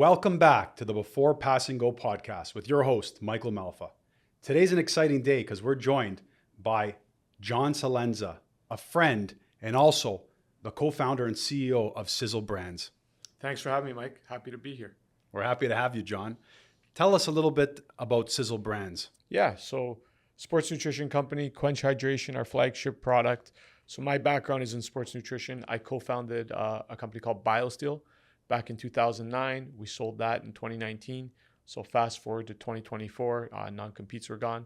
Welcome back to the Before Passing Go podcast with your host, Michael Malfa. Today's an exciting day because we're joined by John Salenza, a friend and also the co-founder and CEO of Sizzle Brands. Thanks for having me, Mike. Happy to be here. We're happy to have you, John. Tell us a little bit about Sizzle Brands. Yeah, so sports nutrition company, Quench Hydration, our flagship product. So my background is in sports nutrition. I co-founded a company called BioSteel back in 2009. We sold that in 2019. So fast forward to 2024, non-competes were gone.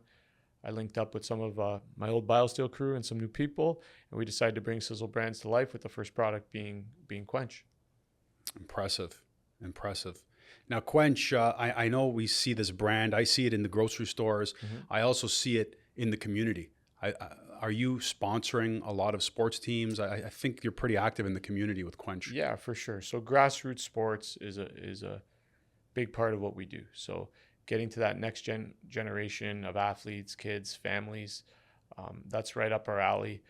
I linked up with some of my old BioSteel crew and some new people, and we decided to bring Sizzle Brands to life with the first product being Quench. Impressive. Now, Quench, I know we see this brand. I see it in the grocery stores. Mm-hmm. I also see it in the community. Are you sponsoring a lot of sports teams? I think you're pretty active in the community with Quench. Yeah, for sure. So grassroots sports is a big part of what we do. So getting to that next generation of athletes, kids, families, that's right up our alley.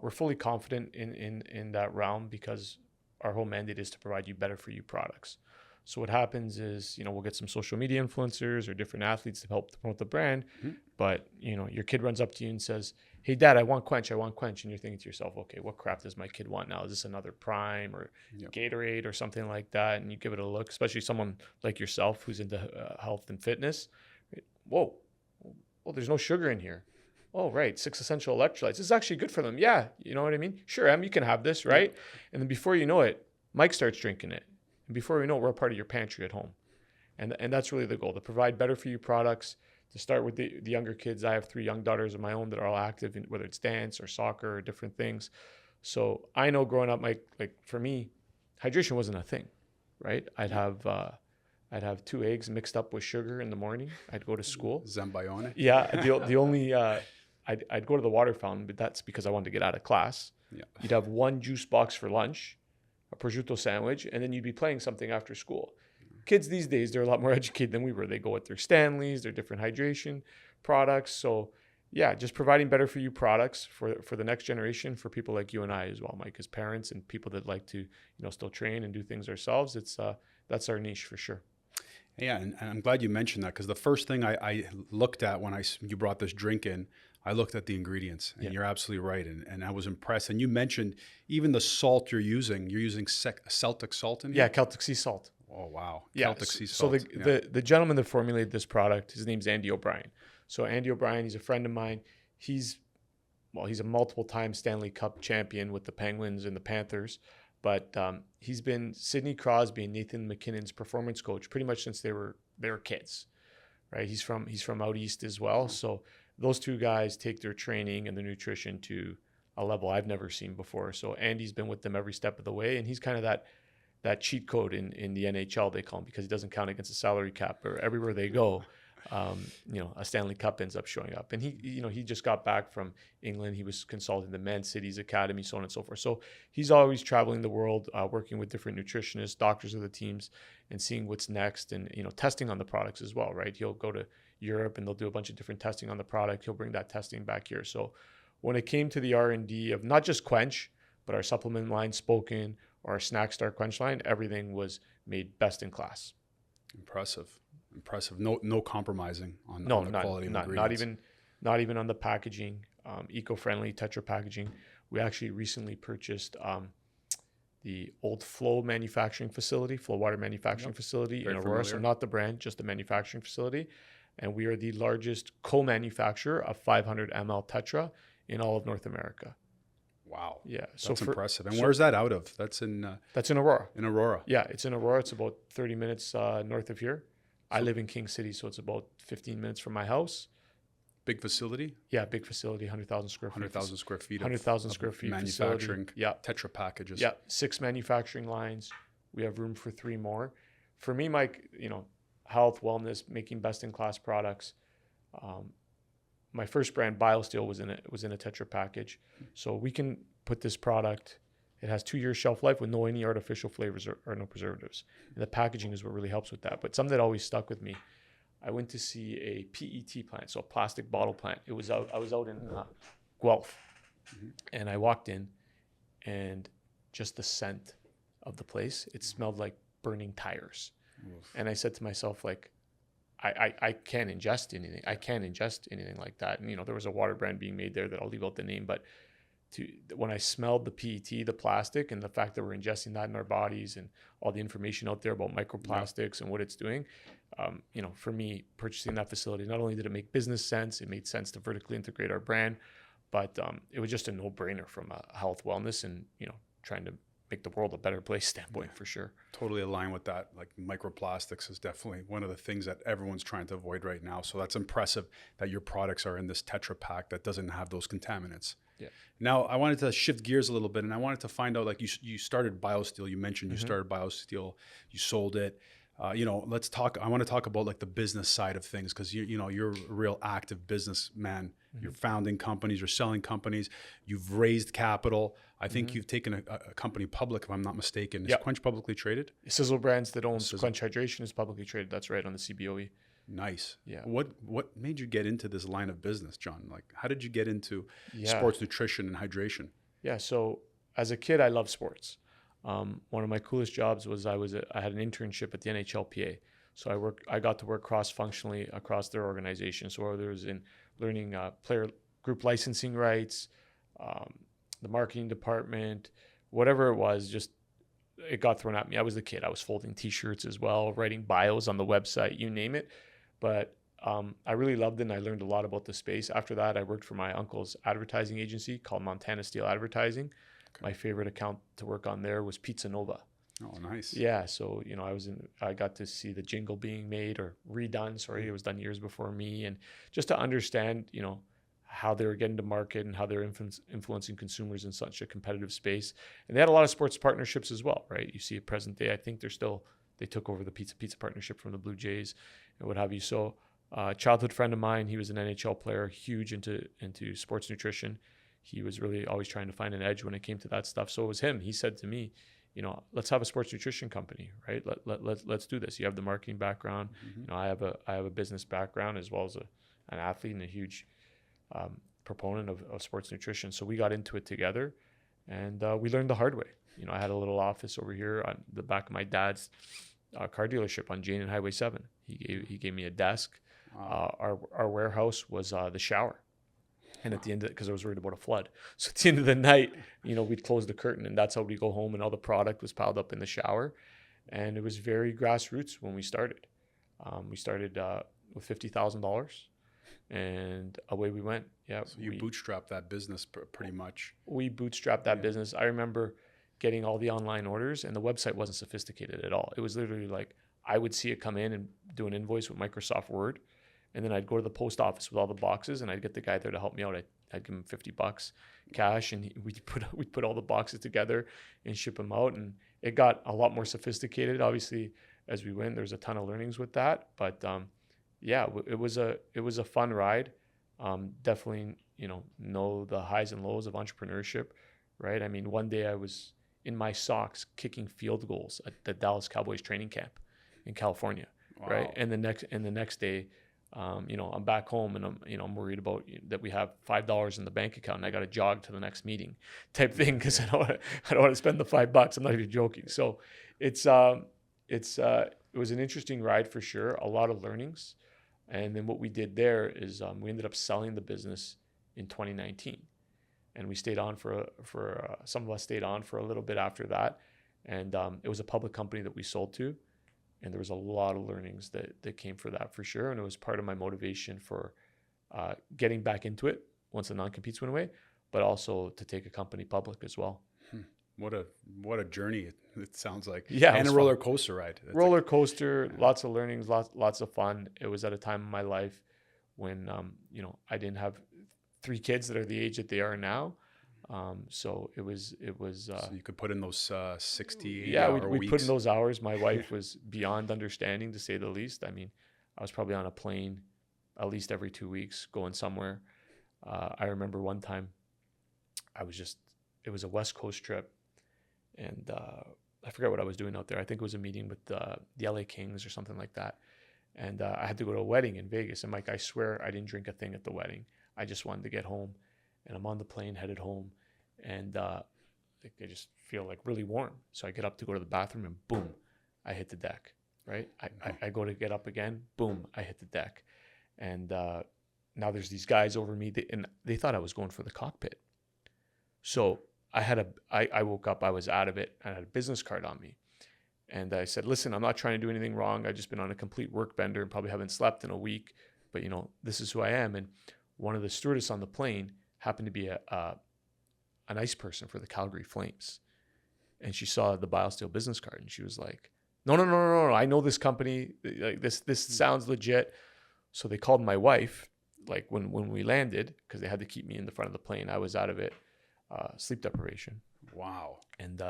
We're fully confident in that realm because our whole mandate is to provide you better for you products. So what happens is, we'll get some social media influencers or different athletes to help promote the brand. Mm-hmm. But, your kid runs up to you and says, "Hey, Dad, I want Quench. And you're thinking to yourself, okay, what crap does my kid want now? Is this another Prime or Gatorade or something like that? And you give it a look, especially someone like yourself who's into health and fitness. Whoa, well, there's no sugar in here. Oh, right. 6 essential electrolytes. This is actually good for them. Yeah. You know what I mean? Sure, Em, you can have this, right? Yeah. And then before you know it, Mike starts drinking it. And before we know it, we're a part of your pantry at home. And that's really the goal, to provide better for you products, to start with the younger kids. I have 3 young daughters of my own that are all active in whether it's dance or soccer or different things. So I know growing up, like for me, hydration wasn't a thing, right? I'd have 2 eggs mixed up with sugar in the morning. I'd go to school. Zambayone? Yeah. The only, I'd go to the water fountain, but that's because I wanted to get out of class. Yeah. You'd have 1 juice box for lunch, a prosciutto sandwich, and then you'd be playing something after school. Kids these days, they're a lot more educated than we were. They go with their Stanleys, their different hydration products. So yeah, just providing better for you products for the next generation, for people like you and I as well, Mike, as parents and people that like to, still train and do things ourselves. That's our niche for sure. Yeah, and I'm glad you mentioned that, because the first thing I looked at when you brought this drink in, I looked at the ingredients, and You're absolutely right, and I was impressed. And you mentioned even the salt you're using Celtic salt in here? Yeah, Celtic sea salt. Oh, wow. Yeah. Celtic sea salt. So the gentleman that formulated this product, his name's Andy O'Brien. So Andy O'Brien, he's a friend of mine. He's a multiple-time Stanley Cup champion with the Penguins and the Panthers. But he's been Sidney Crosby and Nathan McKinnon's performance coach pretty much since they were kids, right? He's from out east as well. So those 2 guys take their training and their nutrition to a level I've never seen before. So Andy's been with them every step of the way, and he's kind of that cheat code in the NHL, they call him, because he doesn't count against the salary cap, or everywhere they go, a Stanley Cup ends up showing up. And he just got back from England. He was consulting the Man City's Academy, so on and so forth. So he's always traveling the world, working with different nutritionists, doctors of the teams, and seeing what's next, and testing on the products as well, right? He'll go to Europe and they'll do a bunch of different testing on the product. He'll bring that testing back here. So when it came to the R&D of not just Quench, but our supplement line, Spoken, or our Snack Star Quench line, everything was made best in class. Impressive. No compromising on the quality of ingredients. Not even on the packaging. Eco-friendly Tetra packaging. We actually recently purchased the old Flow manufacturing facility, Flow Water manufacturing facility in Aurora. So not the brand, just the manufacturing facility. And we are the largest co-manufacturer of 500 ml Tetra in all of North America. Wow. Yeah. That's impressive. And where's that out of? That's in Aurora. In Aurora. Yeah, it's in Aurora. It's about 30 minutes north of here. I live in King City, so it's about 15 minutes from my house. Big facility? Yeah, big facility, 100,000 square feet. 100,000 square feet. 100,000 square feet manufacturing. Facility. Yeah. Tetra packages. Yeah, 6 manufacturing lines. We have room for 3 more. For me, Mike, health, wellness, making best-in-class products. My first brand, BioSteel, was in a Tetra package. So we can put this product. It has 2 years shelf life with no any artificial flavors or no preservatives. And the packaging is what really helps with that. But something that always stuck with me, I went to see a PET plant, so a plastic bottle plant. I was out in Guelph, and I walked in, and just the scent of the place, it smelled like burning tires. And I said to myself, like, I can't ingest anything. I can't ingest anything like that. And, there was a water brand being made there that I'll leave out the name, but when I smelled the PET, the plastic, and the fact that we're ingesting that in our bodies and all the information out there about microplastics and what it's doing, for me, purchasing that facility, not only did it make business sense, it made sense to vertically integrate our brand, but it was just a no-brainer from a health, wellness, and, trying to make the world a better place standpoint, for sure. Totally align with that. Like microplastics is definitely one of the things that everyone's trying to avoid right now. So that's impressive that your products are in this Tetra Pak that doesn't have those contaminants. Yeah. Now I wanted to shift gears a little bit, and I wanted to find out, like you started BioSteel. You mentioned you started BioSteel. You sold it. Let's talk. I want to talk about like the business side of things, because you're a real active businessman. You're founding companies, you're selling companies, you've raised capital. I think you've taken a company public, if I'm not mistaken. Is Quench publicly traded? Sizzle Brands that owns Quench Hydration is publicly traded. That's right, on the CBOE. Nice. Yeah. What made you get into this line of business, John? Like, how did you get into sports nutrition and hydration? Yeah. So as a kid, I loved sports. One of my coolest jobs was I had an internship at the NHLPA. So I got to work cross-functionally across their organization. So whether it was in learning player group licensing rights, the marketing department, whatever it was, just it got thrown at me. I was the kid. I was folding T-shirts as well, writing bios on the website, you name it. But I really loved it, and I learned a lot about the space. After that, I worked for my uncle's advertising agency called Montana Steel Advertising. Okay. My favorite account to work on there was Pizza Nova. Oh, nice. Yeah. So, I got to see the jingle being made or redone. Sorry, it was done years before me. And just to understand, how they were getting to market and how they're influencing consumers in such a competitive space. And they had a lot of sports partnerships as well, right? You see at present day, I think they took over the Pizza partnership from the Blue Jays and what have you. So childhood friend of mine, he was an NHL player, huge into sports nutrition. He was really always trying to find an edge when it came to that stuff. So it was him. He said to me, let's have a sports nutrition company, right? Let's do this. You have the marketing background. I have a business background as well as an athlete and a huge proponent of sports nutrition. So we got into it together, and we learned the hard way. I had a little office over here on the back of my dad's car dealership on Jane and Highway 7. He gave me a desk. Wow. Our warehouse was the shower. And at the end of it, because I was worried about a flood. So at the end of the night, we'd close the curtain, and that's how we go home, and all the product was piled up in the shower. And it was very grassroots when we started. We started with $50,000, and away we went. Yeah. So you bootstrapped that business pretty much. We bootstrapped that business. I remember getting all the online orders, and the website wasn't sophisticated at all. It was literally like I would see it come in and do an invoice with Microsoft Word. And then I'd go to the post office with all the boxes, and I'd get the guy there to help me out. I'd give him $50 cash, and we'd put all the boxes together and ship them out. And it got a lot more sophisticated. Obviously, as we went, there's a ton of learnings with that. But it was a fun ride. Definitely, know the highs and lows of entrepreneurship, right? I mean, one day I was in my socks kicking field goals at the Dallas Cowboys training camp in California, wow. Right? And the next day, I'm back home, and I'm worried about that we have $5 in the bank account, and I got to jog to the next meeting type thing, because I don't want to spend the $5. I'm not even joking. So it was an interesting ride for sure. A lot of learnings. And then what we did there is we ended up selling the business in 2019, and we stayed on for some of us stayed on for a little bit after that. And it was a public company that we sold to. And there was a lot of learnings that came for that for sure. And it was part of my motivation for getting back into it once the non-competes went away, but also to take a company public as well. What a journey it sounds like. Yeah. And a roller coaster ride. Roller coaster, lots of learnings, lots of fun. It was at a time in my life when, I didn't have 3 kids that are the age that they are now. So it was. So you could put in those 60 hour weeks. We put in those hours. My wife was beyond understanding, to say the least. I mean, I was probably on a plane at least every 2 weeks going somewhere. I remember one time it was a West Coast trip, and I forgot what I was doing out there. I think it was a meeting with the LA Kings or something like that. And I had to go to a wedding in Vegas. And Mike, I swear I didn't drink a thing at the wedding. I just wanted to get home. And I'm on the plane headed home, and I just feel like really warm. So I get up to go to the bathroom, and boom, I hit the deck. right? I go to get up again, boom, I hit the deck. And now there's these guys over me, and they thought I was going for the cockpit. So I woke up, I was out of it, and I had a business card on me. And I said, listen, I'm not trying to do anything wrong. I've just been on a complete work bender and probably haven't slept in a week, but this is who I am. And one of the stewardess on the plane happened to be a nice person for the Calgary Flames. And she saw the BioSteel business card and she was like, no, I know this company. Like this sounds legit. So they called my wife, like when we landed, because they had to keep me in the front of the plane. I was out of it, sleep deprivation. Wow. And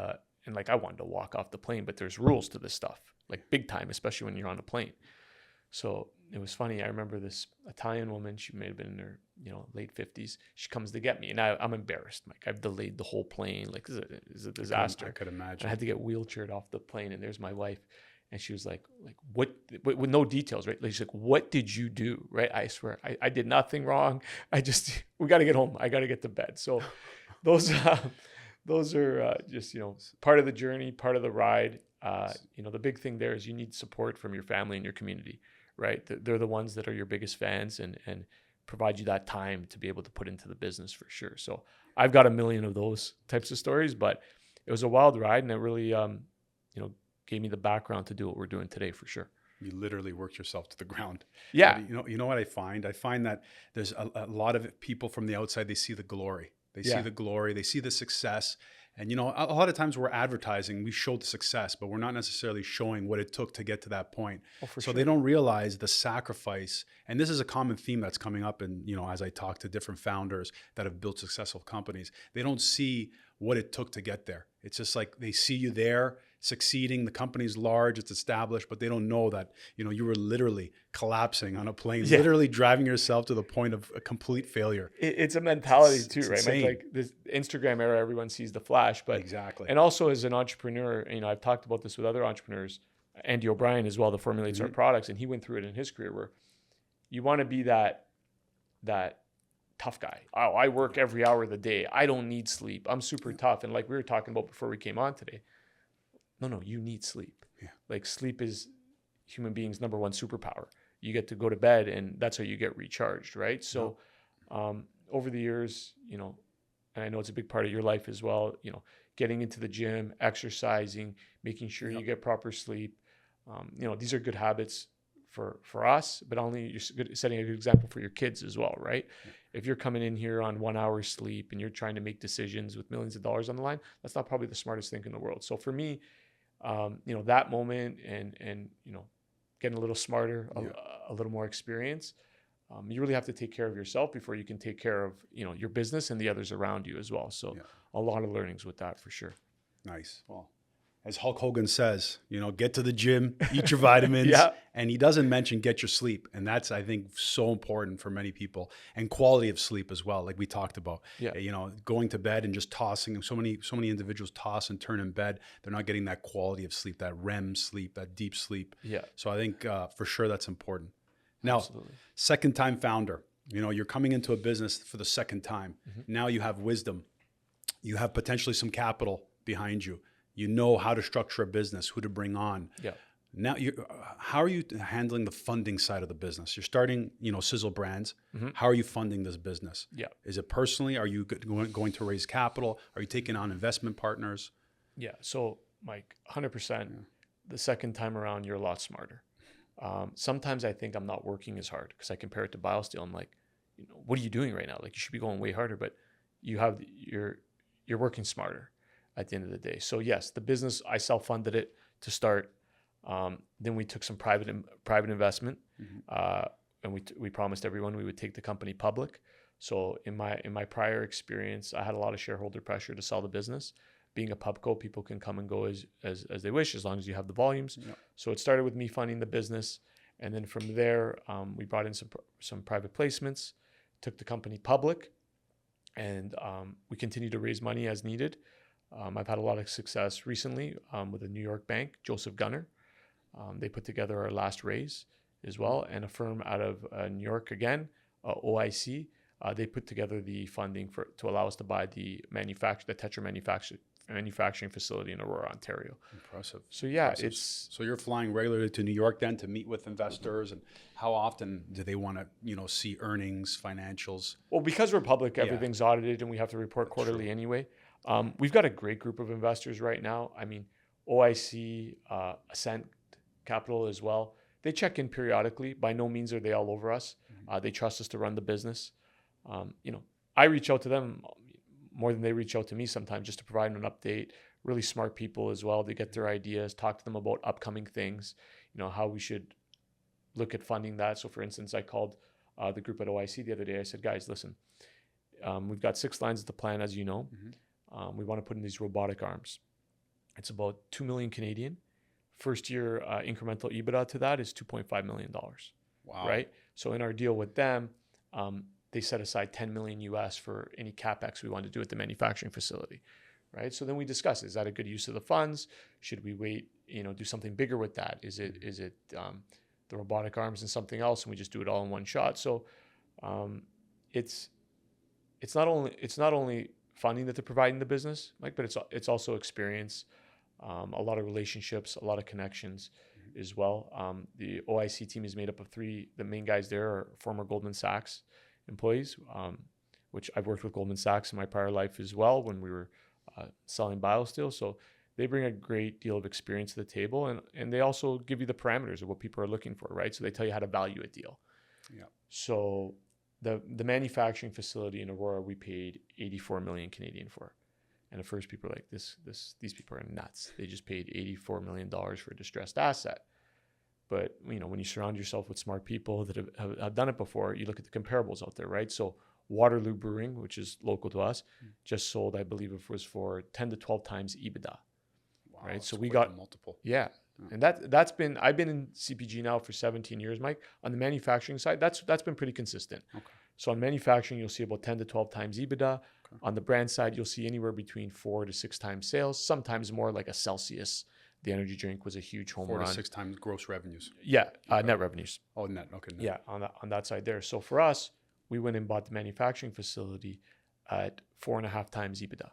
like I wanted to walk off the plane, but there's rules to this stuff, like big time, especially when you're on a plane. So it was funny. I remember this Italian woman, she may have been in her, late 50s. She comes to get me and I'm embarrassed, Mike. I've delayed the whole plane. Like this is a disaster. I could imagine. I had to get wheelchaired off the plane and there's my wife. And she was like what, with no details, right? Like, she's like, what did you do? Right? I swear, I did nothing wrong. We got to get home. I got to get to bed. So those are just, part of the journey, part of the ride. The big thing there is you need support from your family and your community, right? They're the ones that are your biggest fans and provide you that time to be able to put into the business for sure. So I've got a million of those types of stories, but it was a wild ride and it really, gave me the background to do what we're doing today for sure. You literally worked yourself to the ground. Yeah. But you know what I find? I find that there's a lot of people from the outside, they see the glory. They see the glory, they see the success. And, a lot of times we're advertising, we show the success, but we're not necessarily showing what it took to get to that point. Oh, for so sure. they don't realize the sacrifice. And this is a common theme that's coming up. And, as I talk to different founders that have built successful companies, they don't see what it took to get there. It's just like they see you there succeeding, the company's large, it's established, but they don't know that, you were literally collapsing on a plane, literally driving yourself to the point of a complete failure. It's a mentality too, right? Insane. Like this Instagram era, everyone sees the flash, but exactly. And also as an entrepreneur, I've talked about this with other entrepreneurs, Andy O'Brien as well, that formulates our products. And he went through it in his career where you want to be that tough guy. Oh, I work every hour of the day. I don't need sleep. I'm super tough. And like we were talking about before we came on today, no, you need sleep. Yeah. Like sleep is human beings' number one superpower. You get to go to bed and that's how you get recharged, right? So over the years, and I know it's a big part of your life as well, getting into the gym, exercising, making sure you get proper sleep. These are good habits for us, but only you're setting a good example for your kids as well, right? Yeah. If you're coming in here on 1 hour sleep and you're trying to make decisions with millions of dollars on the line, that's not probably the smartest thing in the world. So for me, that moment and getting a little smarter, a little more experience, you really have to take care of yourself before you can take care of, your business and the others around you as well. So a lot of learnings with that for sure. Nice. Well, as Hulk Hogan says, get to the gym, eat your vitamins, and he doesn't mention get your sleep. And that's, I think, so important for many people, and quality of sleep as well. Like we talked about, going to bed and just tossing. So many individuals toss and turn in bed. They're not getting that quality of sleep, that REM sleep, that deep sleep. Yeah. So I think for sure that's important. Now, Absolutely. Second time founder, you're coming into a business for the second time. Mm-hmm. Now you have wisdom. You have potentially some capital behind you. You know how to structure a business, who to bring on. Yeah. Now, how are you handling the funding side of the business? You're starting, Sizzle Brands. Mm-hmm. How are you funding this business? Yeah. Is it personally? Are you going to raise capital? Are you taking on investment partners? Yeah. So, Mike, 100%. The second time around, you're a lot smarter. Sometimes I think I'm not working as hard because I compare it to BioSteel. I'm like, what are you doing right now? Like you should be going way harder, but you're working smarter at the end of the day. So yes, the business, I self-funded it to start. Then we took some private investment, and we promised everyone we would take the company public. So in my prior experience, I had a lot of shareholder pressure to sell the business. Being a pubco, people can come and go as they wish, as long as you have the volumes. Yep. So it started with me funding the business, and then from there, we brought in some private placements, took the company public, and we continue to raise money as needed. I've had a lot of success recently with a New York bank, Joseph Gunner. They put together our last raise as well, and a firm out of New York again, OIC. They put together the funding to allow us to buy the Tetra manufacturing facility in Aurora, Ontario. Impressive. So yeah, Impressive. So you're flying regularly to New York then to meet with investors, and how often do they want to, see earnings, financials? well, because we're public, everything's audited and we have to report quarterly anyway. We've got a great group of investors right now. I mean, OIC, Ascent Capital as well. They check in periodically. By no means are they all over us. They trust us to run the business. I reach out to them more than they reach out to me sometimes, just to provide an update. Really smart people as well. They get their ideas, talk to them about upcoming things, how we should look at funding that. So for instance, I called the group at OIC the other day. I said, guys, listen, we've got 6 lines of the plan, as you know. We want to put in these robotic arms. It's about 2 million Canadian. First year incremental EBITDA to that is $2.5 million. Wow. Right? So in our deal with them, they set aside $10 million US for any CapEx we want to do at the manufacturing facility. Right? So then we discuss, is that a good use of the funds? Should we wait, do something bigger with that? Is it the robotic arms and something else, and we just do it all in one shot? So it's not only funding that they're providing the business, Mike, but it's also experience, a lot of relationships, a lot of connections as well. The OIC team is made up of 3. The main guys there are former Goldman Sachs employees, which I've worked with Goldman Sachs in my prior life as well when we were selling BioSteel. So they bring a great deal of experience to the table, and they also give you the parameters of what people are looking for, right? So they tell you how to value a deal. Yeah. So the manufacturing facility in Aurora, we paid 84 million Canadian for. And at first people are like, these people are nuts. They just paid $84 million for a distressed asset. But when you surround yourself with smart people that have done it before, you look at the comparables out there, right? So Waterloo Brewing, which is local to us, just sold, I believe it was for 10 to 12 times EBITDA. Wow, right? So we got multiple. Yeah. And I've been in CPG now for 17 years, Mike. On the manufacturing side, that's been pretty consistent. Okay. So on manufacturing, you'll see about 10 to 12 times EBITDA. Okay. On the brand side, you'll see anywhere between 4 to 6 times sales, sometimes more, like a Celsius. The energy drink was a huge home 4 run. to 6 times gross revenues. Yeah, net revenues. Oh, net. Okay. Net. Yeah, on that side there. So for us, we went and bought the manufacturing facility at 4.5 times EBITDA,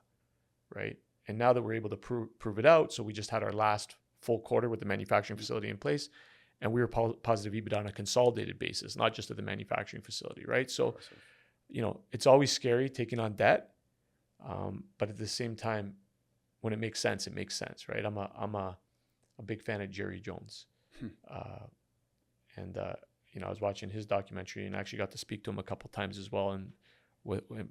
right? And now that we're able to prove it out, so we just had our last full quarter with the manufacturing facility in place, and we were positive EBITDA on a consolidated basis, not just at the manufacturing facility, right? So, it's always scary taking on debt, but at the same time, when it makes sense, it makes sense, right? I'm a big fan of Jerry Jones, and I was watching his documentary and actually got to speak to him a couple times as well, and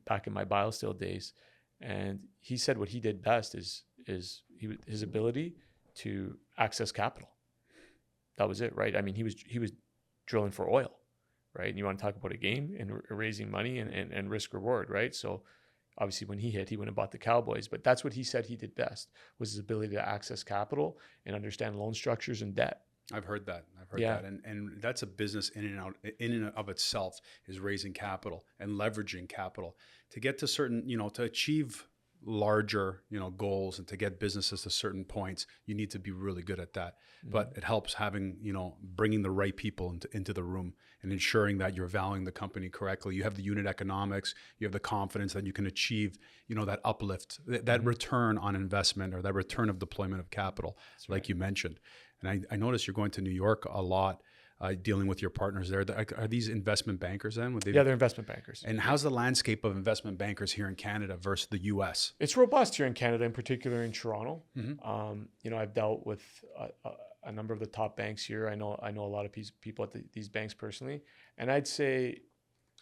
back in my BioSteel days, and he said what he did best is his ability to access capital. That was it, right? I mean, he was drilling for oil, right? And you want to talk about a game and raising money and risk reward, right? So obviously when he went and bought the Cowboys, but that's what he said he did best, was his ability to access capital and understand loan structures and debt. I've heard that. And that's a business in and of itself, is raising capital and leveraging capital to get to certain, to achieve larger, goals, and to get businesses to certain points. You need to be really good at that. Mm-hmm. But it helps having, bringing the right people into the room and ensuring that you're valuing the company correctly. You have the unit economics, you have the confidence that you can achieve, that uplift, that return on investment, or that return of deployment of capital, that's like you mentioned. And I noticed you're going to New York a lot, dealing with your partners there. Are these investment bankers then? Yeah, they're investment bankers. And how's the landscape of investment bankers here in Canada versus the U.S.? It's robust here in Canada, in particular in Toronto. Mm-hmm. I've dealt with a number of the top banks here. I know a lot of people at these banks personally. And I'd say,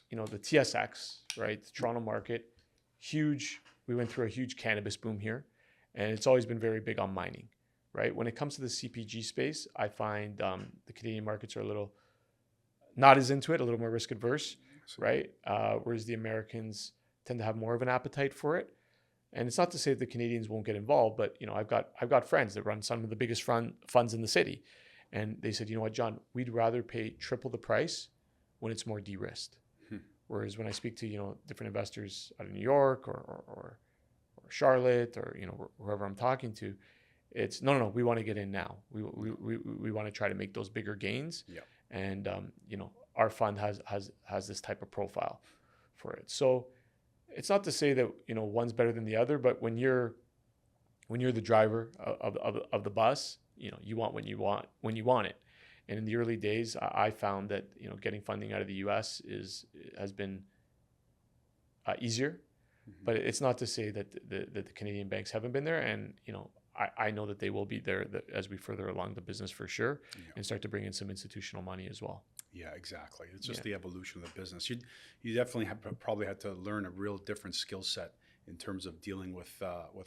the TSX, right, the Toronto market, huge. We went through a huge cannabis boom here, and it's always been very big on mining. Right. When it comes to the CPG space, I find the Canadian markets are a little not as into it, a little more risk adverse, right? Whereas the Americans tend to have more of an appetite for it. And it's not to say that the Canadians won't get involved, but I've got friends that run some of the biggest funds in the city, and they said, you know what, John, we'd rather pay triple the price when it's more de-risked. Whereas when I speak to different investors out of New York or Charlotte or wherever I'm talking to, it's no, we want to get in now. We want to try to make those bigger gains. Yeah. And our fund has this type of profile for it. So it's not to say that, one's better than the other, but when you're the driver of the bus, you want when you want it. And in the early days, I found that, getting funding out of the US has been easier, but it's not to say that the Canadian banks haven't been there. And, I know that they will be there as we further along the business for sure, and start to bring in some institutional money as well. Yeah, exactly. It's just the evolution of the business. You definitely probably had to learn a real different skill set in terms of dealing with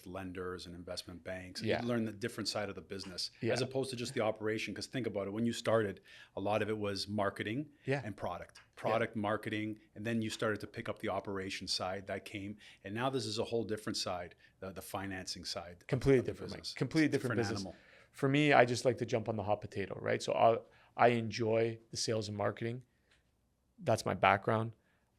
lenders and investment banks. You learn the different side of the business as opposed to just the operation. Because think about it, when you started, a lot of it was marketing and product, marketing, and then you started to pick up the operation side that came, and now this is a whole different side, the financing side. Completely different, Mike. Completely different business. Animal. For me, I just like to jump on the hot potato, right? So I enjoy the sales and marketing. That's my background.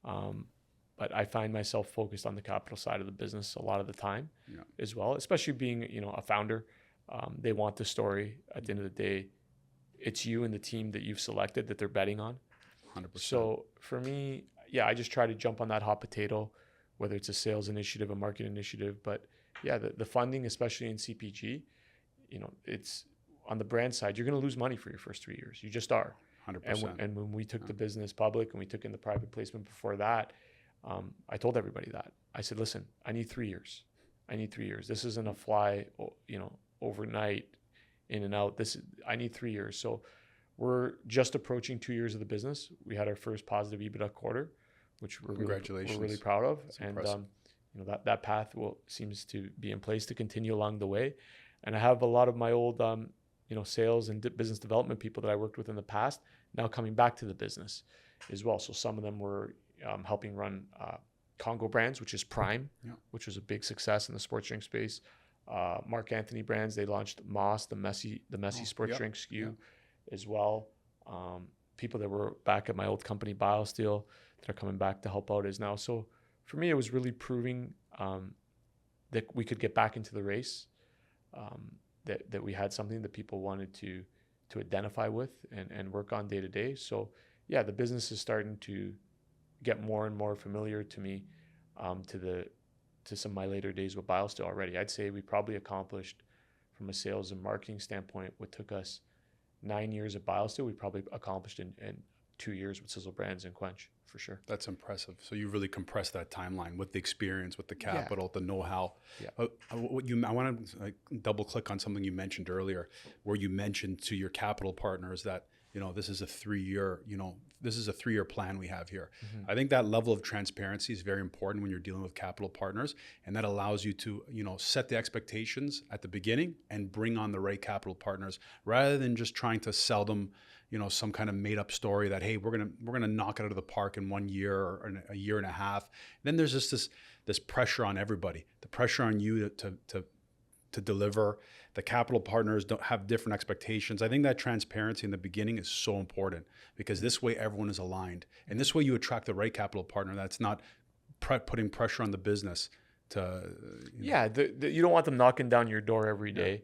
But I find myself focused on the capital side of the business a lot of the time as well, especially being, a founder. They want the story. At the end of the day, it's you and the team that you've selected that they're betting on. 100%. So for me, I just try to jump on that hot potato, whether it's a sales initiative, a market initiative. But the funding, especially in CPG, it's on the brand side, you're going to lose money for your first 3 years. You just are. 100%. And when we took the business public and we took in the private placement before that, I told everybody that. I said, listen, I need 3 years. This isn't a fly, overnight in and out. I need 3 years. So we're just approaching 2 years of the business. We had our first positive EBITDA quarter, which we're really proud of. That's impressive. That path seems to be in place to continue along the way. And I have a lot of my old, sales and business development people that I worked with in the past now coming back to the business as well. So some of them were helping run Congo Brands, which is Prime, which was a big success in the sports drink space. Mark Anthony Brands, they launched Moss, the messy sports drink SKU as well. People that were back at my old company, BioSteel, that are coming back to help out as now. So for me, it was really proving that we could get back into the race, that we had something that people wanted to identify with and work on day to day. So the business is starting to get more and more familiar to me, to some of my later days with BioSteel already. I'd say we probably accomplished, from a sales and marketing standpoint, what took us 9 years at BioSteel, we probably accomplished in 2 years with Sizzle Brands and Quench, for sure. That's impressive. So you really compressed that timeline with the experience, with the capital, the know-how. I want to double click on something you mentioned earlier, where you mentioned to your capital partners that this is a 3-year plan we have here. Mm-hmm. I think that level of transparency is very important when you're dealing with capital partners, and that allows you to, set the expectations at the beginning and bring on the right capital partners, rather than just trying to sell them, some kind of made up story that, hey, we're gonna knock it out of the park in 1 year or in a year and a half. Then there's just this pressure on everybody, the pressure on you to deliver. The capital partners don't have different expectations. I think that transparency in the beginning is so important, because this way everyone is aligned, and this way you attract the right capital partner that's not putting pressure on the business to. You don't want them knocking down your door every day.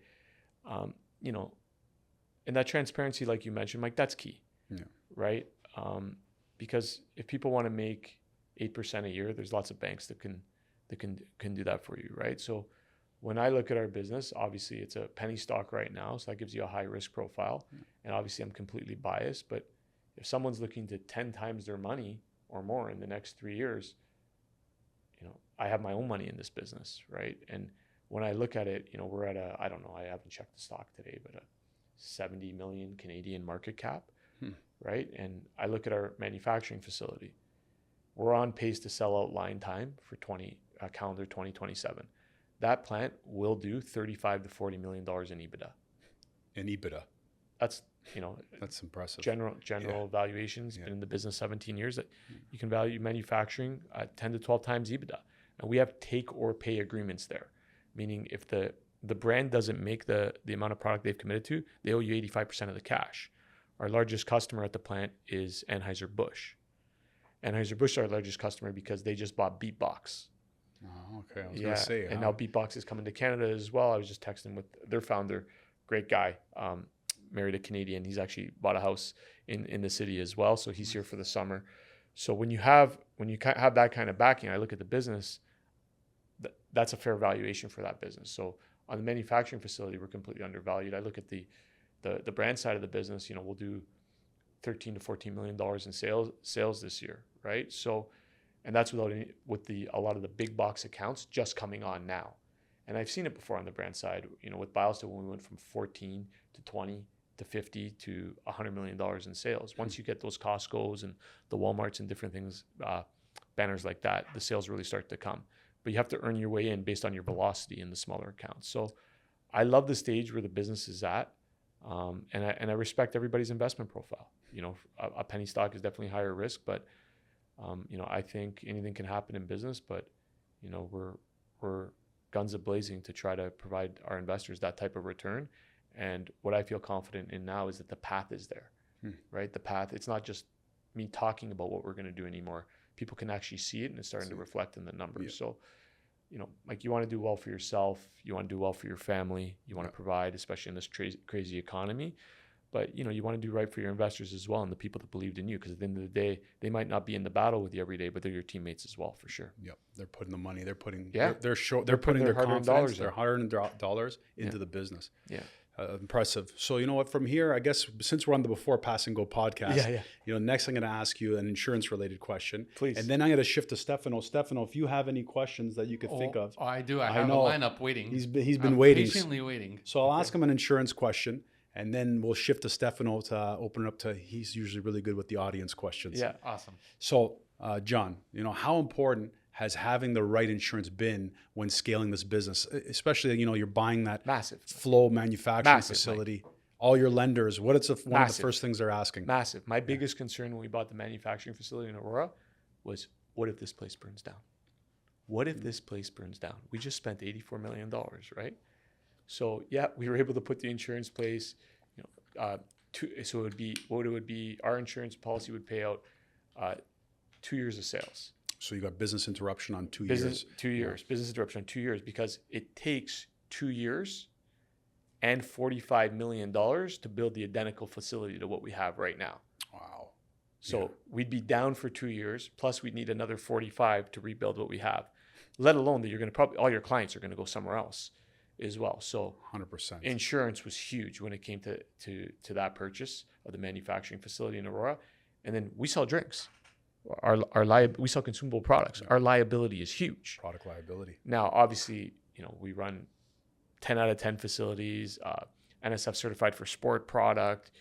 And that transparency, like you mentioned, Mike, that's key, right? Because if people want to make 8% a year, there's lots of banks that can do that for you, right? So when I look at our business, obviously it's a penny stock right now, so that gives you a high risk profile. And obviously I'm completely biased, but if someone's looking to 10 times their money or more in the next 3 years, I have my own money in this business, right? And when I look at it, we're at I don't know, I haven't checked the stock today, but a 70 million Canadian market cap, right? And I look at our manufacturing facility. We're on pace to sell out line time for calendar 2027. That plant will do $35 to $40 million in EBITDA. That's that's impressive. General valuations. Been in the business 17 years. That you can value manufacturing at 10 to 12 times EBITDA, and we have take or pay agreements there, meaning if the brand doesn't make the amount of product they've committed to, they owe you 85% of the cash. Our largest customer at the plant is Anheuser-Busch. Anheuser-Busch is our largest customer because they just bought Beatbox. Oh, okay. I was going to say. And now Beatbox is coming to Canada as well. I was just texting with their founder, great guy, married a Canadian. He's actually bought a house in the city as well. So he's here for the summer. So when you have when you have that kind of backing, I look at the business, that's a fair valuation for that business. So on the manufacturing facility, we're completely undervalued. I look at the brand side of the business, we'll do $13 to $14 million in sales this year, right? So, and that's with a lot of the big box accounts just coming on now. And I've seen it before on the brand side, with Biosteel, when we went from 14 to 20 to 50 to $100 million in sales. Once you get those Costco's and the Walmarts and different things, banners like that, the sales really start to come. But you have to earn your way in based on your velocity in the smaller accounts. So I love the stage where the business is at. And I respect everybody's investment profile. A penny stock is definitely higher risk, but I think anything can happen in business, but we're guns a-blazing to try to provide our investors that type of return. And what I feel confident in now is that the path is there, right? The path, it's not just me talking about what we're going to do anymore. People can actually see it, and it's starting to reflect in the numbers. Yeah. So, like, you want to do well for yourself, you want to do well for your family, you want to provide, especially in this crazy economy. But, you want to do right for your investors as well, and the people that believed in you, because at the end of the day, they might not be in the battle with you every day, but they're your teammates as well, for sure. Yep. They're putting the money, they're putting, they're putting their confidence, their $100 into Yeah. the business. Yeah. Impressive. So, you know what, from here, I guess, since we're on the Before Pass and Go podcast, next I'm going to ask you an insurance related question. Please. And then I'm going to shift to Stefano. Stefano, if you have any questions that you could think of. Oh, I do. I have a lineup waiting. He's been waiting. Patiently waiting. So I'll ask him an insurance question, and then we'll shift to Stefano to open it up to, he's usually really good with the audience questions. Yeah. Awesome. So, John, how important has having the right insurance been when scaling this business? Especially, you're buying that Massive flow manufacturing facility. Mike. All your lenders, one of the first things they're asking? Massive. My biggest concern when we bought the manufacturing facility in Aurora was, what if this place burns down? What if this place burns down? We just spent $84 million, right? So yeah, we were able to put the insurance place. So it would be our insurance policy would pay out 2 years of sales. So you got business interruption on 2 years. 2 years. Business interruption on 2 years, because it takes 2 years and $45 million to build the identical facility to what we have right now. Wow. So we'd be down for 2 years, plus we'd need another 45 to rebuild what we have, let alone that you're going to all your clients are going to go somewhere else as well. So 100%. Insurance was huge when it came to that purchase of the manufacturing facility in Aurora. And then we sell drinks. We sell consumable products. Our liability is huge. Product liability. Now, obviously, we run 10 out of 10 facilities, NSF certified for sport product,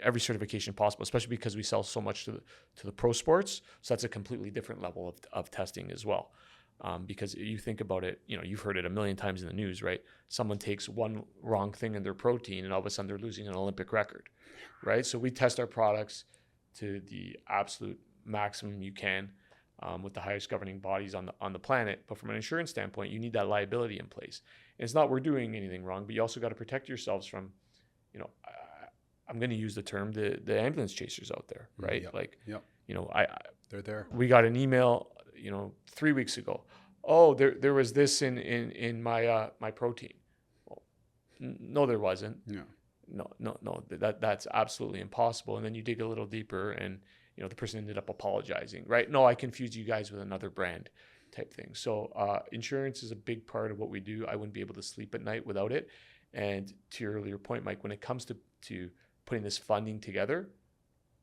every certification possible, especially because we sell so much to the pro sports. So that's a completely different level of testing as well. Because you think about it, you've heard it a million times in the news, right? Someone takes one wrong thing in their protein and all of a sudden they're losing an Olympic record, right? So we test our products to the absolute maximum you can, with the highest governing bodies on the planet. But from an insurance standpoint, you need that liability in place. And it's not we're doing anything wrong, but you also got to protect yourselves from, I'm going to use the term, the ambulance chasers out there, right? They're there. We got an email, 3 weeks ago. Oh, there was this in my my protein. Well, no, there wasn't. Yeah. No. That's absolutely impossible. And then you dig a little deeper, and the person ended up apologizing, right? No, I confused you guys with another brand, type thing. So insurance is a big part of what we do. I wouldn't be able to sleep at night without it. And to your earlier point, Mike, when it comes to putting this funding together,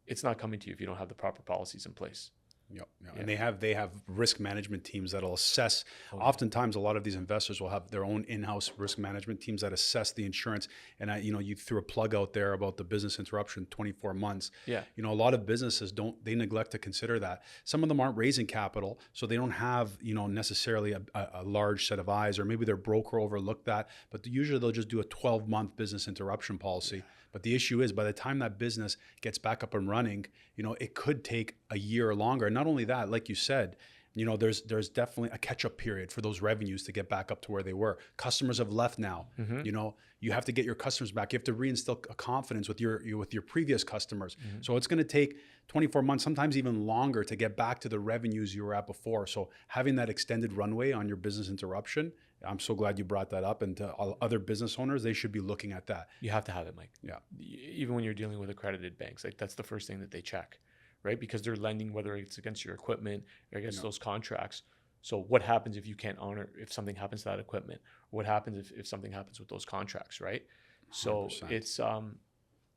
it's not coming to you if you don't have the proper policies in place. Yep. And they have risk management teams that'll assess. Oftentimes, a lot of these investors will have their own in-house risk management teams that assess the insurance. And you threw a plug out there about the business interruption, 24 months. Yeah. A lot of businesses they neglect to consider that. Some of them aren't raising capital, so they don't have necessarily a large set of eyes, or maybe their broker overlooked that. But usually they'll just do a 12-month business interruption policy. But the issue is, by the time that business gets back up and running, it could take a year or longer. And not only that, like you said, there's definitely a catch-up period for those revenues to get back up to where they were. Customers have left now. Mm-hmm. You have to get your customers back. You have to reinstill a confidence with your previous customers. Mm-hmm. So it's going to take 24 months, sometimes even longer, to get back to the revenues you were at before. So having that extended runway on your business interruption, I'm so glad you brought that up. And to other business owners, they should be looking at that. You have to have it, Mike. Yeah. Even when you're dealing with accredited banks, like, that's the first thing that they check, right? Because they're lending, whether it's against your equipment or against those contracts. So what happens if you can't honor, if something happens to that equipment? What happens if something happens with those contracts, right? So 100%.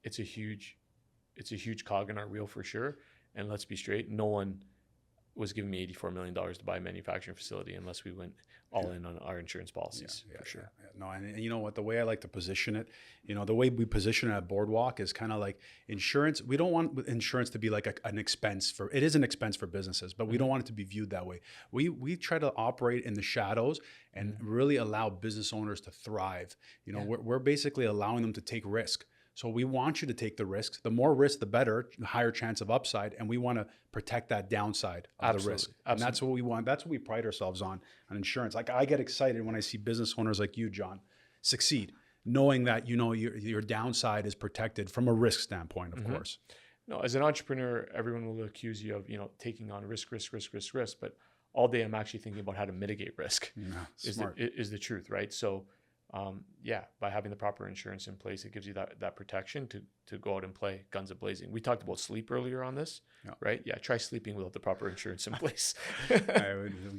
it's a huge cog in our wheel for sure. And let's be straight, no one was giving me $84 million to buy a manufacturing facility unless we went all in on our insurance policies, for sure. No, and you know what, the way I like to position it, the way we position it at Boardwalk is kind of like insurance. We don't want insurance to be like an expense it is an expense for businesses, but we don't want it to be viewed that way. We try to operate in the shadows and really allow business owners to thrive. We're basically allowing them to take risk. So we want you to take the risks. The more risk, the better, the higher chance of upside. And we want to protect that downside of the risk. And that's what we want. That's what we pride ourselves on insurance. Like I get excited when I see business owners like you, John, succeed, knowing that, your downside is protected from a risk standpoint, of course. No, as an entrepreneur, everyone will accuse you of, taking on risk. But all day I'm actually thinking about how to mitigate risk is the truth, right? So by having the proper insurance in place, it gives you that protection to go out and play guns a-blazing. We talked about sleep earlier on this, right? Yeah, try sleeping without the proper insurance in place. We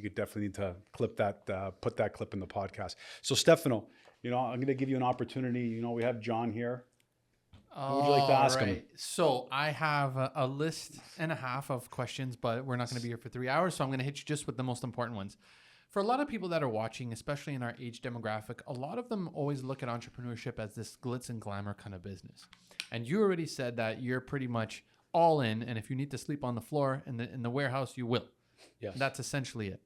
could definitely need to clip that, put that clip in the podcast. So Stefano, I'm going to give you an opportunity. We have John here. What would you like to ask him? So I have a list and a half of questions, but we're not going to be here for 3 hours. So I'm going to hit you just with the most important ones. For a lot of people that are watching, especially in our age demographic, a lot of them always look at entrepreneurship as this glitz and glamour kind of business. And you already said that you're pretty much all in, and if you need to sleep on the floor in the warehouse, you will. Yes. That's essentially it.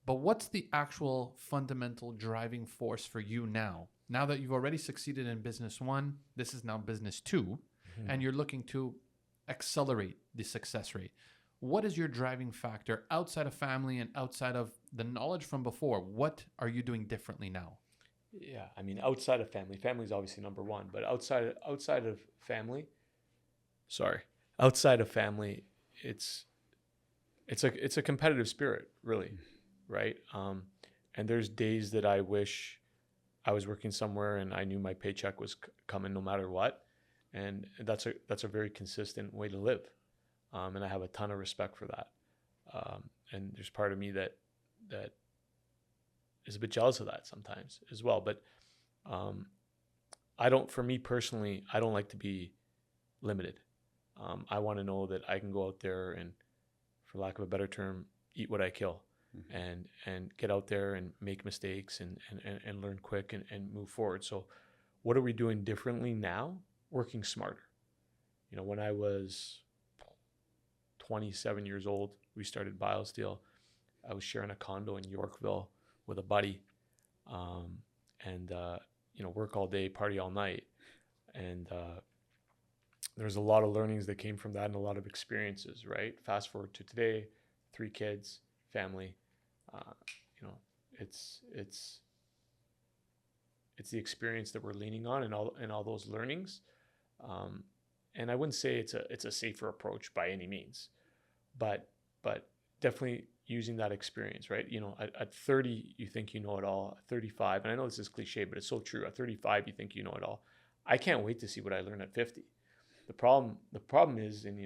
But what's the actual fundamental driving force for you now? Now that you've already succeeded in business one, this is now business two, and you're looking to accelerate the success rate. What is your driving factor outside of family and outside of the knowledge from before? What are you doing differently now? Yeah, I mean, outside of family is obviously number one, but outside of family, it's a competitive spirit, really, right? And there's days that I wish I was working somewhere and I knew my paycheck was coming no matter what, and that's a very consistent way to live. And I have a ton of respect for that. And there's part of me that is a bit jealous of that sometimes as well. But for me personally, I don't like to be limited. I want to know that I can go out there and, for lack of a better term, eat what I kill, and get out there and make mistakes and learn quick and move forward. So what are we doing differently now? Working smarter. When I was 27 years old, we started BioSteel. I was sharing a condo in Yorkville with a buddy, and work all day, party all night. And there's a lot of learnings that came from that and a lot of experiences, right? Fast forward to today, 3 kids, family. It's the experience that we're leaning on and all those learnings. And I wouldn't say it's a safer approach by any means, but definitely using that experience, right? At 30, you think you know it all. At 35, and I know this is cliche, but it's so true. At 35, you think you know it all. I can't wait to see what I learn at 50. The problem is, and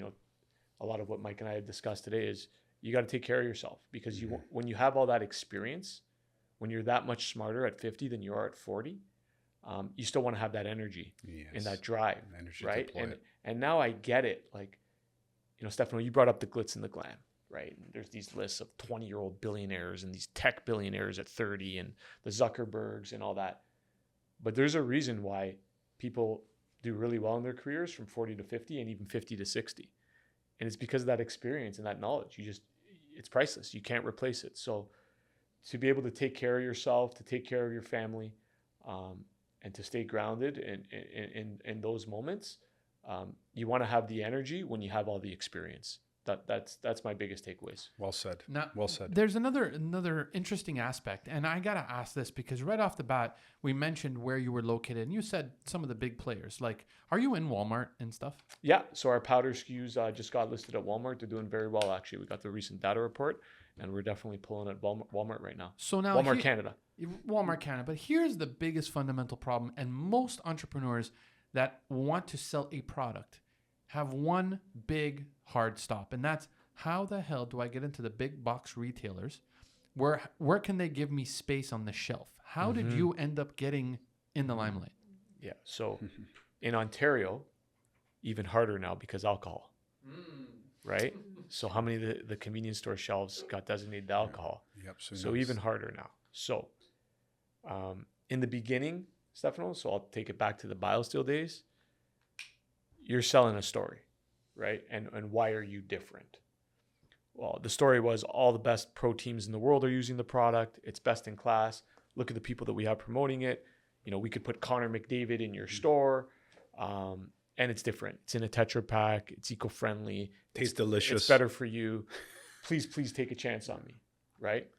a lot of what Mike and I have discussed today is you got to take care of yourself, because when you have all that experience, when you're that much smarter at 50 than you are at 40, you still want to have that energy and that drive, right? And now I get it. Like, Stefano, you brought up the glitz and the glam, right? And there's these lists of 20-year-old billionaires and these tech billionaires at 30 and the Zuckerbergs and all that. But there's a reason why people do really well in their careers from 40 to 50 and even 50 to 60. And it's because of that experience and that knowledge. It's priceless. You can't replace it. So to be able to take care of yourself, to take care of your family, and to stay grounded in those moments, you want to have the energy when you have all the experience. That's my biggest takeaways. Well said. Now, well said. There's another interesting aspect, and I gotta ask this because right off the bat we mentioned where you were located, and you said some of the big players. Like, are you in Walmart and stuff? Yeah. So our powder SKUs just got listed at Walmart. They're doing very well, actually. We got the recent data report, and we're definitely pulling at Walmart right now. So now Walmart Canada. But here's the biggest fundamental problem, and most entrepreneurs that want to sell a product have one big hard stop, and that's how the hell do I get into the big box retailers? Where can they give me space on the shelf? How did you end up getting in the limelight? Yeah. So in Ontario, even harder now because alcohol, right? So how many of the convenience store shelves got designated alcohol? Yep. So even harder now. So in the beginning, Stefano, so I'll take it back to the BioSteel days, you're selling a story, right? And why are you different? Well, the story was all the best pro teams in the world are using the product. It's best in class. Look at the people that we have promoting it. You know, we could put Connor McDavid in your store, and it's different. It's in a Tetra Pak. It's eco-friendly. Tastes delicious. It's better for you. Please take a chance on me, right?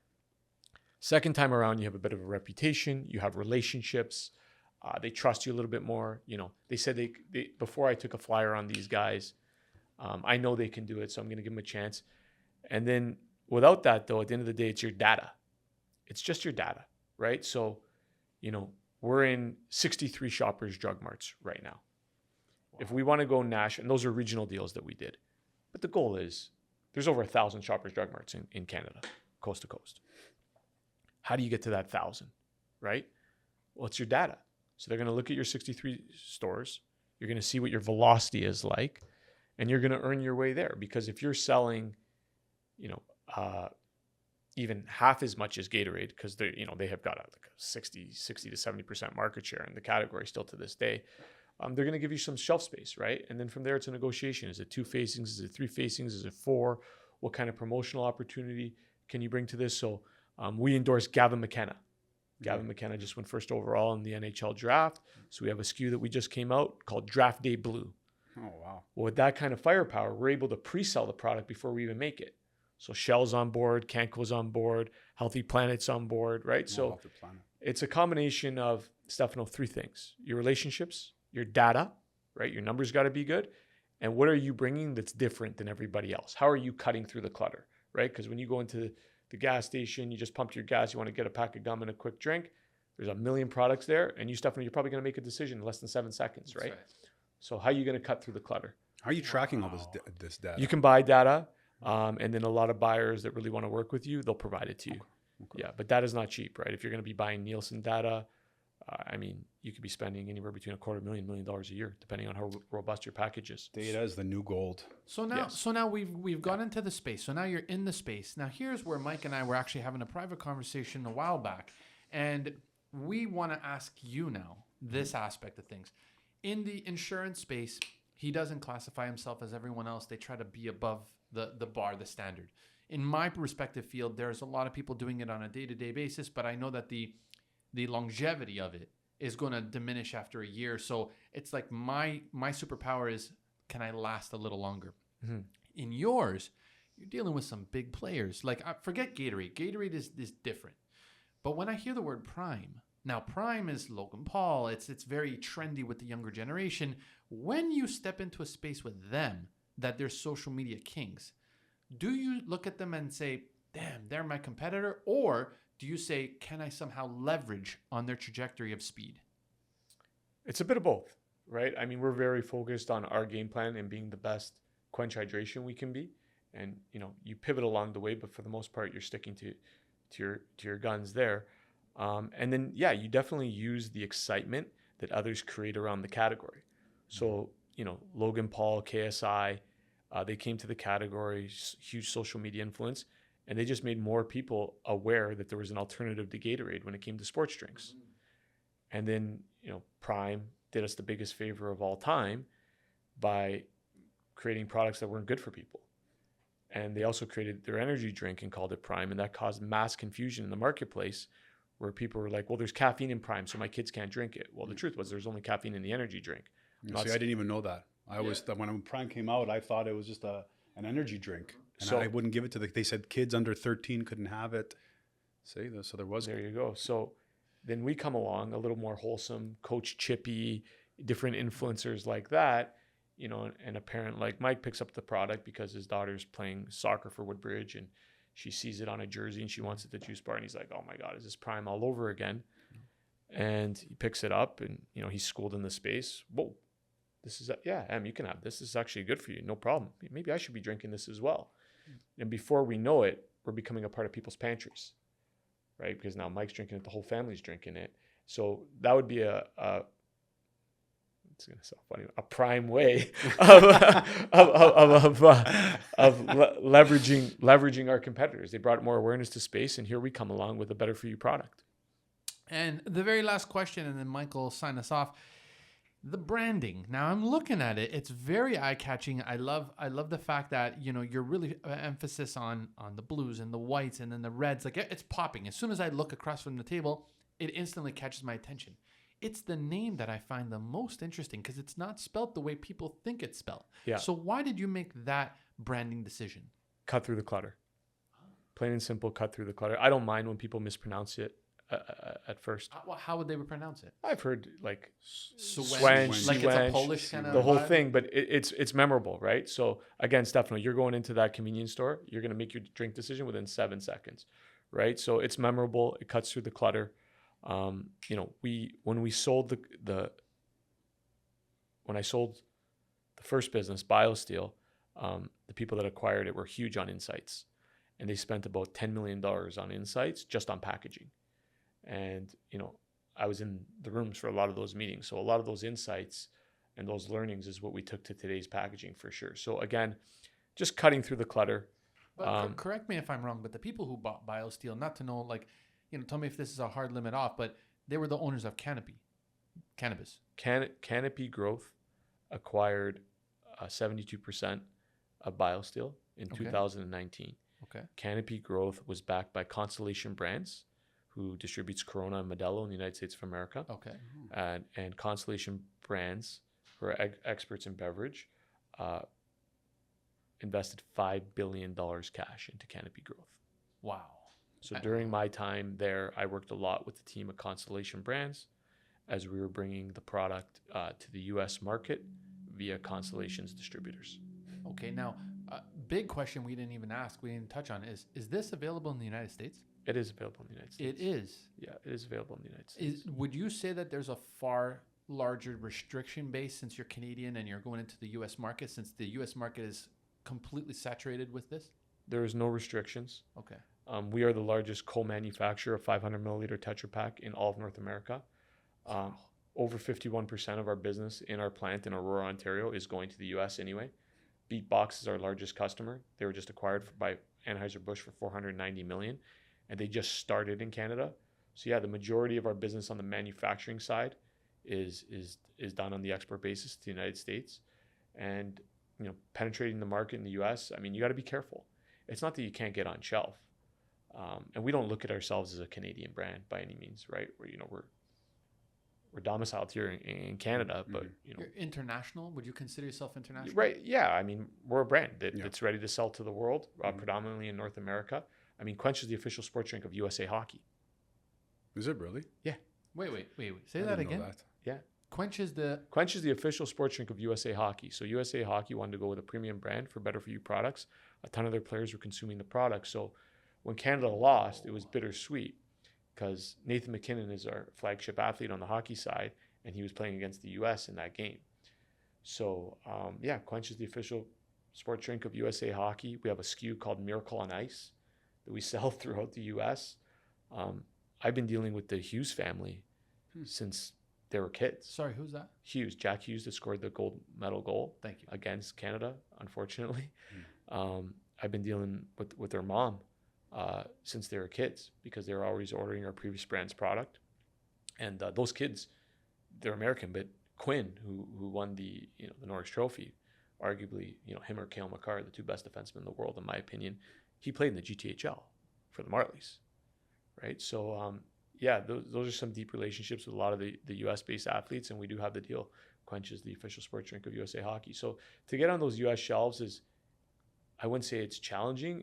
Second time around, you have a bit of a reputation. You have relationships. They trust you a little bit more. You know, they said they before I took a flyer on these guys, I know they can do it, so I'm going to give them a chance. And then without that, though, at the end of the day, it's your data. It's just your data, right? So, you know, we're in 63 Shoppers Drug Marts right now. Wow. If we want to go national, and those are regional deals that we did. But the goal is there's over 1,000 Shoppers Drug Marts in Canada, coast to coast. How do you get to that 1,000, right? Well, it's your data. So they're going to look at your 63 stores. You're going to see what your velocity is like, and you're going to earn your way there. Because if you're selling, you know, even half as much as Gatorade, because they have got like a 60 to 70% market share in the category still to this day. They're going to give you some shelf space, right? And then from there, it's a negotiation. Is it 2 facings? Is it 3 facings? Is it 4? What kind of promotional opportunity can you bring to this? So we endorse Gavin McKenna. Gavin McKenna just went first overall in the NHL draft. So we have a SKU that we just came out called Draft Day Blue. Oh, wow. Well, with that kind of firepower, we're able to pre-sell the product before we even make it. So Shell's on board, Canco's on board, Healthy Planet's on board, right? So it's a combination of, Stefano, 3 things. Your relationships, your data, right? Your numbers got to be good. And what are you bringing that's different than everybody else? How are you cutting through the clutter, right? Because when you go into the gas station, you just pumped your gas, you want to get a pack of gum and a quick drink. There's a million products there. And you, Stefano, you're probably going to make a decision in less than 7 seconds, right? So how are you going to cut through the clutter? How are you tracking all this data? You can buy data. And then a lot of buyers that really want to work with you, they'll provide it to you. Okay. Yeah, but data is not cheap, right? If you're going to be buying Nielsen data, I mean, you could be spending anywhere between $250,000 $1 million a year, depending on how robust your package is. Data is the new gold. So now we've got into the space. So now you're in the space. Now here's where Mike and I were actually having a private conversation a while back, and we want to ask you now this aspect of things. In the insurance space, he doesn't classify himself as everyone else. They try to be above the bar, the standard. In my respective field, there's a lot of people doing it on a day-to-day basis, but I know that the longevity of it is going to diminish after a year. So it's like my superpower is, can I last a little longer? Mm-hmm. In yours, you're dealing with some big players. Like, forget Gatorade. Gatorade is different. But when I hear the word Prime, now Prime is Logan Paul. It's very trendy with the younger generation. When you step into a space with them, that they're social media kings, do you look at them and say, damn, they're my competitor? Or do you say, can I somehow leverage on their trajectory of speed? It's a bit of both, right? I mean, we're very focused on our game plan and being the best Quench Hydration we can be. And, you know, you pivot along the way, but for the most part, you're sticking to your guns there. And then, yeah, you definitely use the excitement that others create around the category. So, you know, Logan Paul, KSI, they came to the category, huge social media influence, and they just made more people aware that there was an alternative to Gatorade when it came to sports drinks. Mm-hmm. And then, you know, Prime did us the biggest favor of all time by creating products that weren't good for people. And they also created their energy drink and called it Prime, and that caused mass confusion in the marketplace where people were like, well, there's caffeine in Prime, so my kids can't drink it. Well, the truth was there's only caffeine in the energy drink. See, I didn't even know that. I always thought when Prime came out, I thought it was just an energy drink, and I wouldn't give it to they said kids under 13 couldn't have it. See, so there was. There you go. So then we come along a little more wholesome, Coach Chippy, different influencers like that, you know, and a parent like Mike picks up the product because his daughter's playing soccer for Woodbridge and she sees it on a jersey and she wants it at the juice bar and he's like, oh my God, is this Prime all over again? And he picks it up and, you know, he's schooled in the space. Whoa. This is, you can have this. This is actually good for you. No problem. Maybe I should be drinking this as well. And before we know it, we're becoming a part of people's pantries, right? Because now Mike's drinking it, the whole family's drinking it. So that would be it's going to sound funny, a prime way of leveraging our competitors. They brought more awareness to space, and here we come along with a better for you product. And the very last question, and then Michael will sign us off. The branding. Now I'm looking at it. It's very eye-catching. I love the fact that, you're really emphasis on the blues and the whites and then the reds. Like, it's popping. As soon as I look across from the table, it instantly catches my attention. It's the name that I find the most interesting because it's not spelt the way people think it's spelled. Yeah. So why did you make that branding decision? Cut through the clutter. Plain and simple, cut through the clutter. I don't mind when people mispronounce it at first. How would they pronounce it? I've heard like Cwench, like it's a Polish kind of the whole vibe? thing, but it's memorable, right? So again, Stefano, you're going into that convenience store, you're going to make your drink decision within 7 seconds, right? So it's memorable. It cuts through the clutter. When I sold the first business, BioSteel, the people that acquired it were huge on insights, and they spent about $10 million on insights just on packaging. And, I was in the rooms for a lot of those meetings. So a lot of those insights and those learnings is what we took to today's packaging for sure. So again, just cutting through the clutter. But correct me if I'm wrong, but the people who bought BioSteel, not to know, tell me if this is a hard limit off, but they were the owners of Cannabis. Canopy Growth acquired 72% of BioSteel in 2019. Okay. Canopy Growth was backed by Constellation Brands, who distributes Corona and Modelo in the United States of America. Okay. And Constellation Brands, who are experts in beverage, invested $5 billion cash into Canopy Growth. Wow. So during my time there, I worked a lot with the team at Constellation Brands as we were bringing the product to the U.S. market via Constellation's distributors. Okay. Now, big question we didn't even ask, we didn't touch on is this available in the United States? It is available in the United States. It is? Yeah, it is available in the United States. Would you say that there's a far larger restriction base since you're Canadian and you're going into the U.S. market, since the U.S. market is completely saturated with this? There is no restrictions. Okay. We are the largest co-manufacturer of 500 milliliter Tetra Pak in all of North America. Over 51% of our business in our plant in Aurora, Ontario is going to the U.S. anyway. Beatbox is our largest customer. They were just acquired by Anheuser-Busch for $490 million, and they just started in Canada. So yeah, the majority of our business on the manufacturing side is done on the export basis to the United States. And penetrating the market in the U.S., I mean, you got to be careful. It's not that you can't get on shelf. And we don't look at ourselves as a Canadian brand by any means, right? We're domiciled here in Canada, but You're international. Would you consider yourself international? Right? Yeah, I mean, we're a brand that's ready to sell to the world, predominantly in North America. I mean, Quench is the official sports drink of USA Hockey. Is it really? Yeah. Wait. Say that again. Yeah. Quench is the official sports drink of USA Hockey. So USA Hockey wanted to go with a premium brand for better for you products. A ton of their players were consuming the product. So when Canada lost, it was bittersweet because Nathan McKinnon is our flagship athlete on the hockey side, and he was playing against the U.S. in that game. So, Quench is the official sports drink of USA Hockey. We have a SKU called Miracle on Ice that we sell throughout the U.S. I've been dealing with the Hughes family since they were kids. Sorry, who's that? Hughes, Jack Hughes, that scored the gold medal goal. Thank you. Against Canada, unfortunately. I've been dealing with their mom since they were kids because they were always ordering our previous brand's product. And those kids, they're American, but Quinn, who won the Norris Trophy, arguably him or Cale Makar, the two best defensemen in the world, in my opinion, he played in the GTHL for the Marlies, right? So those are some deep relationships with a lot of the US-based athletes, and we do have the deal. Quench is the official sports drink of USA Hockey. So to get on those US shelves is, I wouldn't say it's challenging.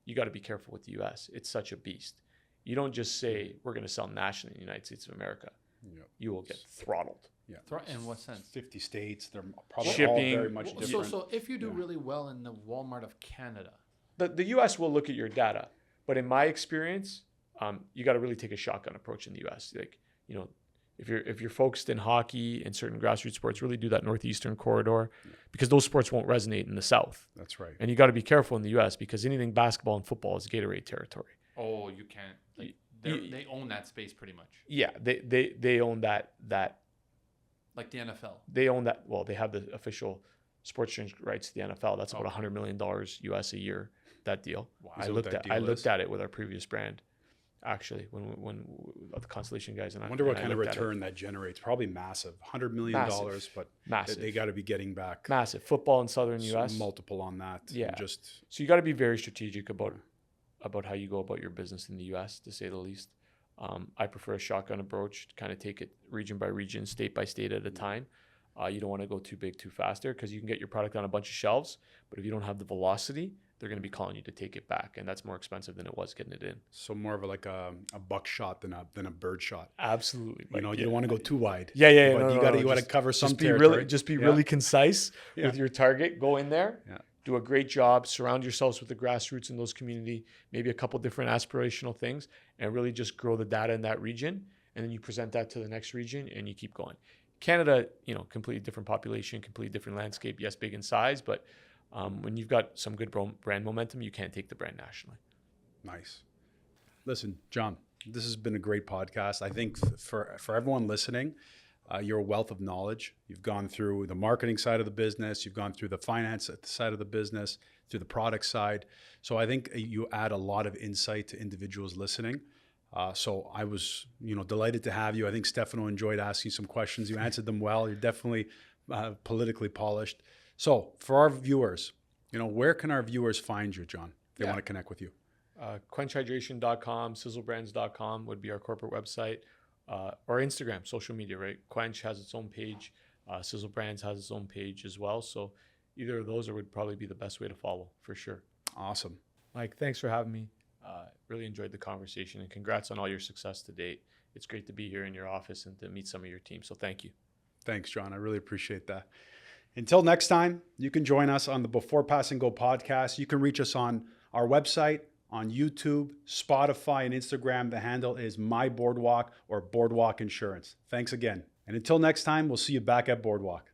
You got to be careful with the US. It's such a beast. You don't just say we're going to sell nationally in the United States of America. Yep. You will get throttled. Yeah. In what sense? 50 states. They're probably all Shipping. very much different. So if you do really well in the Walmart of Canada, the US will look at your data, but in my experience, you got to really take a shotgun approach in the US. if you're focused in hockey and certain grassroots sports, really do that northeastern corridor, because those sports won't resonate in the South. That's right. And you got to be careful in the U.S. because anything basketball and football is Gatorade territory. Oh, you can't. Like, they own that space pretty much. Yeah, they own that Like the NFL. they own that. Well, they have the official sports change rights to the NFL. That's about $100 million US a year. That deal. Wow. I looked at it with our previous brand, actually, when the Constellation guys and I wonder what and kind of looked at it. return that generates. Probably massive. $100 million, Massive. but Massive. they got to be getting back Massive football in Southern US. multiple on that. Yeah. And just So you got to be very strategic about how you go about your business in the US, to say the least. I prefer a shotgun approach, to kind of take it region by region, state by state at a time. You don't want to go too big too fast there, because you can get your product on a bunch of shelves, but if you don't have the velocity, they're going to be calling you to take it back, and that's more expensive than it was getting it in. so more of like a buckshot than a bird shot. Absolutely. You know, you don't want to go too wide. Yeah. But you got to cover some just be territory. really concise Yeah. with your target. Go in there. Yeah. Do a great job. Surround yourselves with the grassroots in those community. Maybe a couple different aspirational things, and really just grow the data in that region. And then you present that to the next region, and you keep going. Canada, completely different population, completely different landscape. Yes, big in size, but when you've got some good brand momentum, you can't take the brand nationally. Nice. Listen, John, this has been a great podcast. I think for everyone listening, you're a wealth of knowledge. You've gone through the marketing side of the business. You've gone through the finance side of the business, through the product side. So I think you add a lot of insight to individuals listening. So I was, delighted to have you. I think Stefano enjoyed asking some questions. You answered them well. You're definitely politically polished. So for our viewers, where can our viewers find you, John? If they want to connect with you. QuenchHydration.com, sizzlebrands.com would be our corporate website, or Instagram, social media, right? Quench has its own page. Sizzle Brands has its own page as well. So either of those would probably be the best way to follow, for sure. Awesome. Mike, thanks for having me. Really enjoyed the conversation, and congrats on all your success to date. It's great to be here in your office and to meet some of your team. So thank you. Thanks, John. I really appreciate that. Until next time, you can join us on the Before Pass and Go podcast. You can reach us on our website, on YouTube, Spotify, and Instagram. The handle is My Boardwalk or Boardwalk Insurance. Thanks again. And until next time, we'll see you back at Boardwalk.